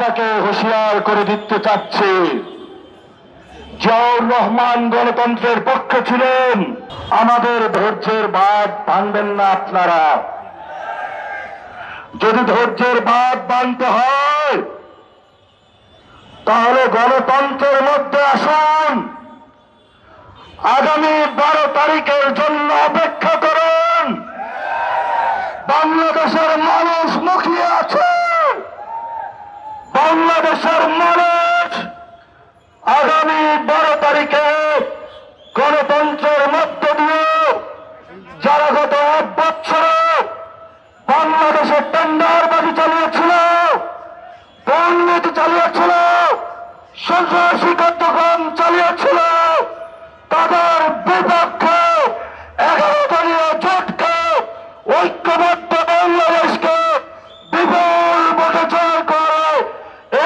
আপনাকে হুঁশিয়ার করে দিতে চাচ্ছি, জিয়াউর রহমান গণতন্ত্রের পক্ষে ছিলেন। আমাদের ধৈর্যের বাঁধ ভাঙবেন না আপনারা। যদি ধৈর্যের বাঁধ ভাঙতে হয় তাহলে গণতন্ত্রের মধ্যে আসুন। আগামী 12 তারিখের জন্য অপেক্ষা করুন। বাংলাদেশের মানুষ মুখিয়ে আছে। বাংলাদেশের মানুষ আগামী 12 তারিখে গণতন্ত্রের মধ্য দিয়ে যারা গত 1 বছরে বাংলাদেশে টেন্ডারবাজি চালিয়েছিল, দুর্নীতি চালিয়েছিল, সন্ত্রাসী কার্যক্রম চালিয়েছিল, তাদের বিপক্ষে 11 দলীয় জোটকে ঐক্যবদ্ধ বাংলাদেশকে বিপুল ভোটে জয় করে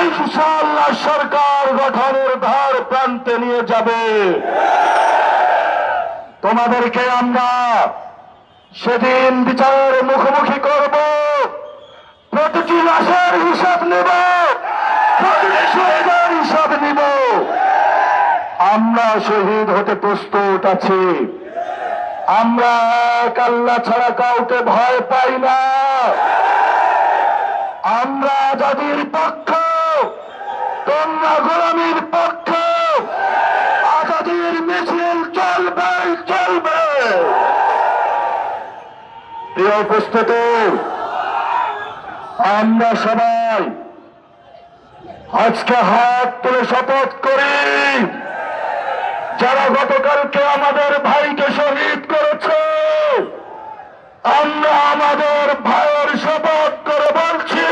ইনশাআল্লাহ সরকার গঠনের ধার প্রান্তে নিয়ে যাবে। তোমাদেরকে আমরা সেদিন বিচারের মুখোমুখি করব। প্রতিটি লাশের হিসাব নেব, প্রতিটি শহীদের হিসাব নিব। আমরা শহীদ হতে প্রস্তুত আছি। আমরা এক আল্লাহ ছাড়া কাউকে ভয় পাই না। আমরা আজাদির পক্ষে, তোমরা গোলামীর পক্ষে। আজাদির মিছিল চলবে চলবে। প্রিয় উপস্থিতি, আমরা সবাই আজকে হাত তুলে শপথ করি, যারা গতকালকে আমাদের ভাইকে শহীদ করেছে, আমরা আমাদের ভাইয়ের শপথ করে বলছি,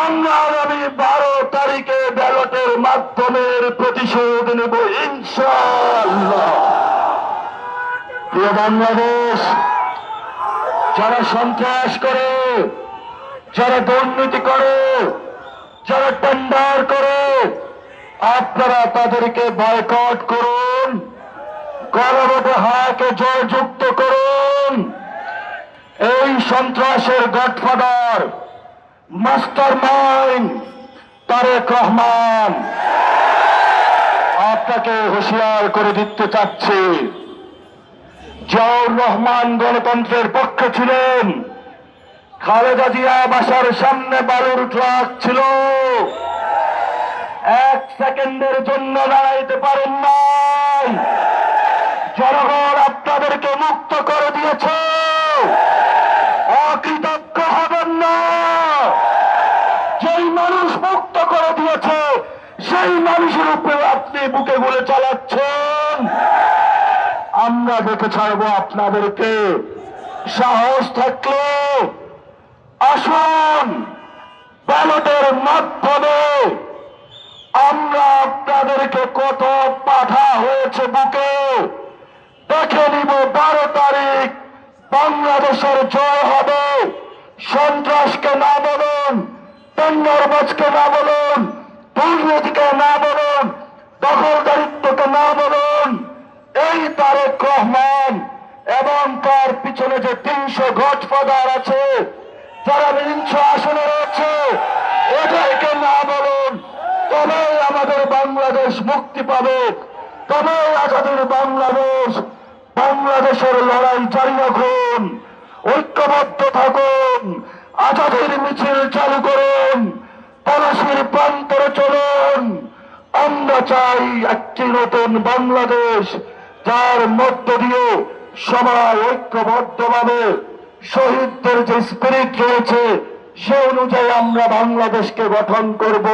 আমরা আগামী 12 তারিখে ব্যালটের মাধ্যমে প্রতিশোধ নেব ইনশাআল্লাহ। প্রিয় বাংলাদেশ, যারা সন্ত্রাস করে, যারা দুর্নীতি করে, যারা টেন্ডার করে, আপনারা তাদেরকে বয়কট করুন, গণভোটে হাকে জয়যুক্ত করুন। এই সন্ত্রাসের godfather, master mind Tarique Rahman. আপনাকে হুঁশিয়ার করে দিতে চাচ্ছি, জিয়াউর রহমান গণতন্ত্রের পক্ষে ছিলেন। খালেদা জিয়া বাসার সামনে বালুর ট্রাক ছিল, 1 সেকেন্ডের জন্য দাঁড়াইতে পারেন নাই। জনগণ আপনাদেরকে মুক্ত করে দিয়েছে, অকৃতজ্ঞ হবেন না। যেই মানুষ মুক্ত করে দিয়েছে সেই মানুষের উপরে আপনি বুকে গুলি চালাচ্ছেন। আমরা দেখে ছাড়বো আপনাদেরকে। সাহস থাকলে আসুন, ব্যালটের মাধ্যমে আমরা আপনাদেরকে কত পাঠা হয়েছে বুকে দেখে নিব। 12 তারিখ বাংলাদেশের জয় হবে। সন্ত্রাসকে না বলুন, টেন্ডারবাজকে না বলুন, দুর্নীতিকে না বলুন, দখলদারিত্বকে না বলুন। এই তারেক রহমান এবং তার পিছনে যে 300 গডফাদার আছে, যারা 300 আসনে রয়েছে, এদেরকে না বলুন। তবেই আমাদের বাংলাদেশ মুক্তি পাবে, তবেই আজাদের বাংলাদেশ। বাংলাদেশের লড়াই জারি রাখুন, ঐক্যবদ্ধ থাকুন, আজাদের মিছিল চালু করুন, পলাশির প্রান্তরে চলুন। আমরা চাই একটি নতুন বাংলাদেশ, যার মধ্য দিয়ে সবাই ঐক্যবদ্ধভাবে শহীদদের যে স্পিরিট রয়েছে সে অনুযায়ী আমরা বাংলাদেশকে গঠন করব।